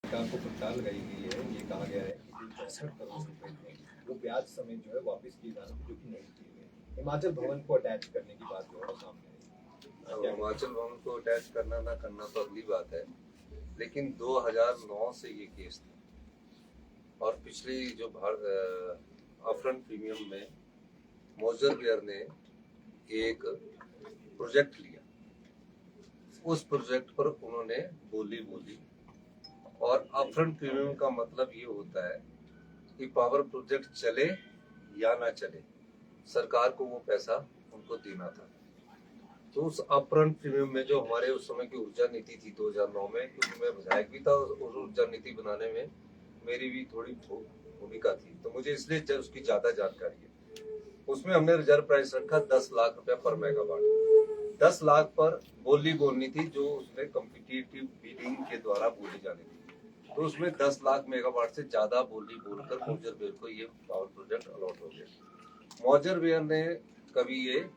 सरकार को फटकार लगाई गई है। ये कहा गया है कि जो 64 करोड़ रुपए थे वो ब्याज समेत जो है वापस किए जाने थे, जो कि नहीं किए गए। हिमाचल भवन को अटैच करने की बात जो है वो सामने आई। अब हिमाचल भवन को अटैच करना ना करना तो अगली बात है, लेकिन 2009 से ये केस था और पिछली जो अपफ्रंट प्रीमियम में मोजर बियर ने एक प्रोजेक्ट लिया, उस प्रोजेक्ट पर उन्होंने बोली बोली। और अपफ्रंट प्रीमियम का मतलब ये होता है कि पावर प्रोजेक्ट चले या ना चले, सरकार को वो पैसा उनको देना था। तो उस अपफ्रंट प्रीमियम में जो हमारे उस समय की ऊर्जा नीति थी 2009 में, क्योंकि मैं विधायक भी था और ऊर्जा नीति बनाने में मेरी भी थोड़ी भूमिका थी, तो मुझे इसलिए उसकी ज्यादा जानकारी है। उसमें हमने रिजर्व प्राइस रखा 10 लाख रुपया पर मेगावाट। 10 लाख पर बोली बोलनी थी, जो उसमें कॉम्पिटिटिव बिडिंग के द्वारा बोली जानी थी। तो उसमें 10 लाख मेगावाट से ज्यादा बोली बोलकर मोजर बेयर को ये पावर प्रोजेक्ट अलॉट हो गया। मोजर बेयर ने कभी ये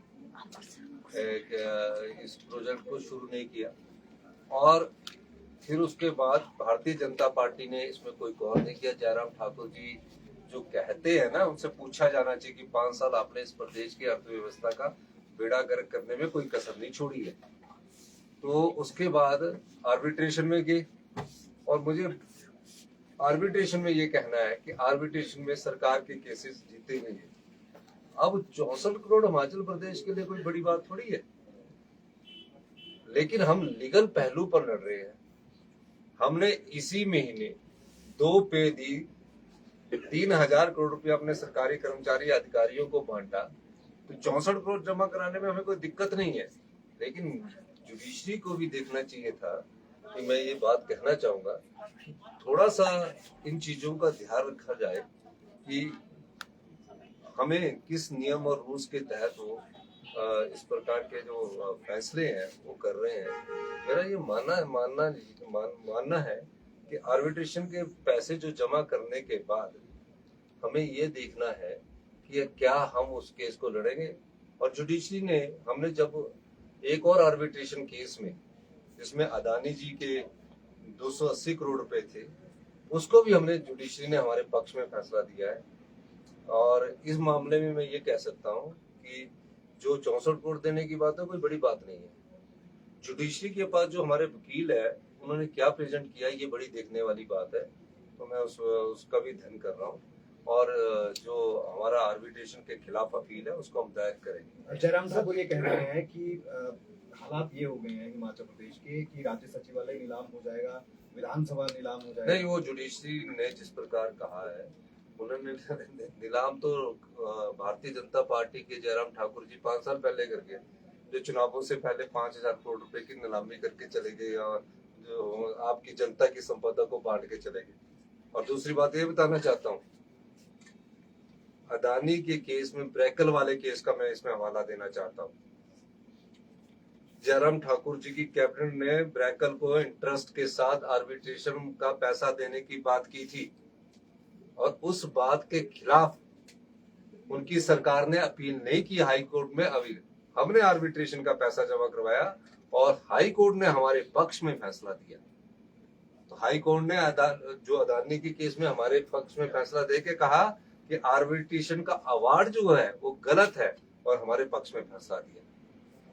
इस प्रोजेक्ट को शुरू नहीं किया और फिर उसके बाद भारतीय जनता पार्टी ने इसमें कोई गौर नहीं किया। जयराम ठाकुर जी जो कहते हैं ना, उनसे पूछा जाना चाहिए कि 5 साल आपने इस प्रदेश की अर्थव्यवस्था का बेड़ा गर्क करने में कोई कसर नहीं छोड़ी है। तो उसके बाद आर्बिट्रेशन में गए और मुझे आर्बिट्रेशन में ये कहना है कि आर्बिट्रेशन में सरकार के केसेस जीते नहीं है। अब 64 करोड़ हिमाचल प्रदेश के लिए कोई बड़ी बात थोड़ी है, लेकिन हम लीगल पहलू पर लड़ रहे हैं। हमने इसी महीने 2 पे दी, 3000 करोड़ रुपया अपने सरकारी कर्मचारी अधिकारियों को बांटा, तो 64 करोड़ जमा कराने में हमें कोई दिक्कत नहीं है। लेकिन जुडिशरी को भी देखना चाहिए था कि मैं ये बात कहना चाहूंगा, थोड़ा सा इन चीजों का ध्यान रखा जाए कि हमें किस नियम और रूल्स के तहत वो इस प्रकार के जो फैसले हैं वो कर रहे हैं। मेरा ये मानना है कि आर्बिट्रेशन के पैसे जो जमा करने के बाद हमें ये देखना है कि क्या हम उस केस को लड़ेंगे। और जुडिशरी ने, हमने जब एक और आर्बिट्रेशन केस में जिसमें अदानी जी के 280 करोड़ रुपए थे, उसको भी हमने, जुडिशरी ने हमारे पक्ष में फैसला दिया है। और इस मामले में मैं ये कह सकता हूँ कि जो 64 करोड़ देने की बात है कोई बड़ी बात नहीं है। जुडिशरी के पास जो हमारे वकील है उन्होंने क्या प्रेजेंट किया ये बड़ी देखने वाली बात है, तो मैं उसका भी ध्यान कर रहा हूँ। और जो हमारा आर्बिट्रेशन के खिलाफ अपील है उसको हम दायर करेंगे। जयराम साहब वो ये कह रहे हैं कि हालात ये हो गए हैं हिमाचल प्रदेश के कि राज्य सचिवालय नीलाम हो जाएगा, विधानसभा नीलाम हो जाएगा। नहीं, वो जुडिशरी ने जिस प्रकार कहा है, उन्होंने नीलाम तो भारतीय जनता पार्टी के जयराम ठाकुर जी 5 साल पहले करके, जो चुनावों से पहले 5000 करोड़ रुपए की नीलामी करके चले गए और जो आपकी जनता की संपदा को बांट के चले गए। और दूसरी बात ये बताना चाहता हूँ, अदानी के केस में, ब्रैकल वाले केस का मैं इसमें हवाला देना चाहता हूँ। जयराम ठाकुर जी की कैबिनेट ने ब्रैकल को इंटरेस्ट के साथ आर्बिट्रेशन का पैसा देने की बात की थी और उस बात के खिलाफ उनकी सरकार ने अपील नहीं की हाई कोर्ट में। अभी हमने आर्बिट्रेशन का पैसा जमा करवाया और हाई कोर्ट ने हमारे पक्ष में फैसला दिया। तो हाई कोर्ट ने जो अदानी के केस में हमारे पक्ष में फैसला दे के कहा कि आर्बिट्रेशन का अवार्ड जो है वो गलत है और हमारे पक्ष में फैसला दिया।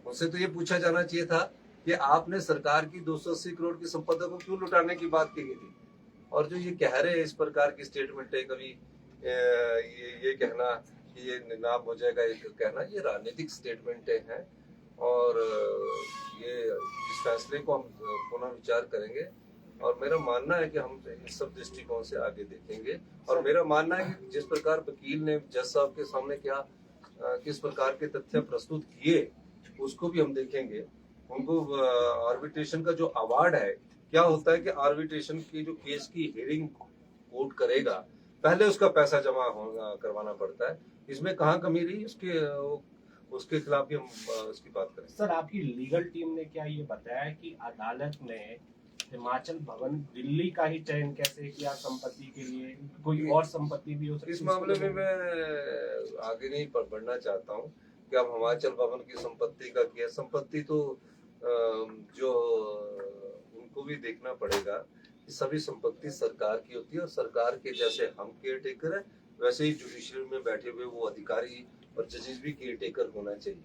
उनसे तो ये पूछा जाना चाहिए था कि आपने सरकार की 280 करोड़ की संपदा को क्यों लुटाने की बात की गई थी। और जो ये कह रहे हैं इस प्रकार की स्टेटमेंट है, कभी ये कहना कि ये नीलाम हो जाएगा, ये कहना, ये राजनीतिक स्टेटमेंट है। और ये इस फैसले को हम पुनः विचार करेंगे और मेरा मानना है कि हम इस सब दृष्टिकोण से आगे देखेंगे। और मेरा मानना है कि जिस प्रकार वकील ने जज साहब के सामने क्या किस प्रकार के तथ्य प्रस्तुत किए उसको भी हम देखेंगे। उनको आर्बिट्रेशन का जो अवार्ड है, क्या होता है कि आर्बिट्रेशन की जो केस की हियरिंग कोर्ट करेगा, पहले उसका पैसा जमा करवाना पड़ता है। इसमें कहाँ कमी रही उसके खिलाफ भी हम उसकी बात करें। सर, आपकी लीगल टीम ने क्या ये बताया कि अदालत ने हिमाचल भवन दिल्ली का ही चयन कैसे किया संपत्ति के लिए, कोई और संपत्ति भी हो सकती है? इस मामले में मैं आगे नहीं बढ़ना चाहता हूँ कि अब हिमाचल भवन की संपत्ति का किया। संपत्ति तो जो उनको भी देखना पड़ेगा कि सभी संपत्ति सरकार की होती है और सरकार के जैसे हम केयर टेकर है वैसे ही जुडिशरी में बैठे हुए वो अधिकारी और जजेस भी केयर टेकर होना चाहिए,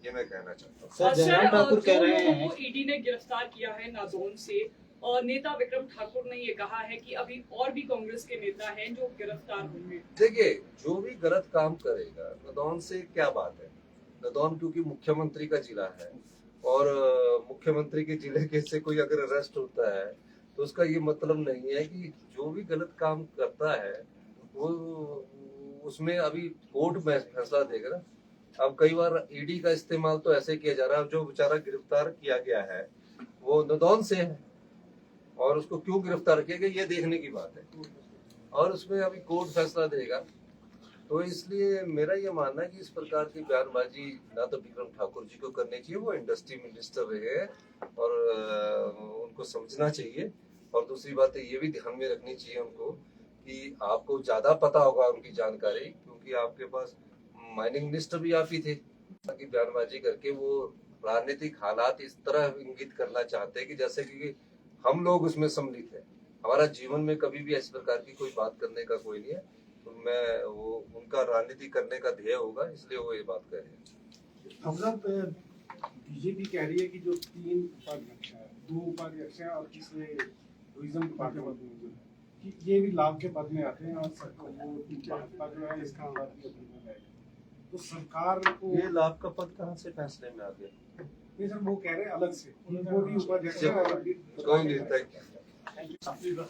ये मैं कहना चाहता हूँ। सर जयराम ठाकुर कह रहे जो हैं लोगों को ईडी ने गिरफ्तार किया है नादौन से, और नेता विक्रम ठाकुर ने ये कहा है कि अभी और भी कांग्रेस के नेता हैं जो गिरफ्तार होंगे। देखिए, जो भी गलत काम करेगा, नदौन से क्या बात है, नदौन क्योंकि मुख्यमंत्री का जिला है और मुख्यमंत्री के जिले के से कोई अगर अरेस्ट होता है तो उसका ये मतलब नहीं है कि जो भी गलत काम करता है वो उसमें अभी कोर्ट में फैसला देगा ना। अब कई बार ईडी का इस्तेमाल तो ऐसे किया जा रहा है, जो बेचारा गिरफ्तार किया गया है वो नदौन से है और उसको क्यों गिरफ्तार किया गया ये देखने की बात है और उसमें अभी कोर्ट फैसला देगा। तो इसलिए मेरा ये मानना है कि इस प्रकार की बयानबाजी ना तो विक्रम ठाकुर जी को करनी चाहिए, वो इंडस्ट्री मिनिस्टर रहे और उनको समझना चाहिए। और दूसरी बात ये भी ध्यान में रखनी चाहिए उनको कि आपको ज्यादा पता होगा उनकी जानकारी, क्योंकि आपके पास माइनिंग मिनिस्टर भी आप ही थे, ताकि बयानबाजी करके वो राजनीतिक हालात इस तरह इंगित करना चाहते हैं कि जैसे कि हम लोग उसमें सम्मिलित है। हमारा जीवन में कभी भी इस प्रकार की कोई बात करने का कोई नहीं है, तो मैं वो उनका राजनीति करने का ध्येय होगा, इसलिए वो ये बात कह रहे हैं। हम बीजेपी कह रही है कि जो 3 उपाध्यक्ष हैं, 2 उपाध्यक्ष हैं और तीसरे टूरिज्म डिपार्टमेंट में कि ये भी लाभ के पद में आते हैं और सरकार वो भाजपा जो है इसका तो सरकार को ये लाभ का पद कहाँ से फैसले में आ गया? नहीं सर, वो कह रहे हैं अलग से वो भी उपाध्यक्ष हैं। कोई नहीं, थैंक यू। Thank you.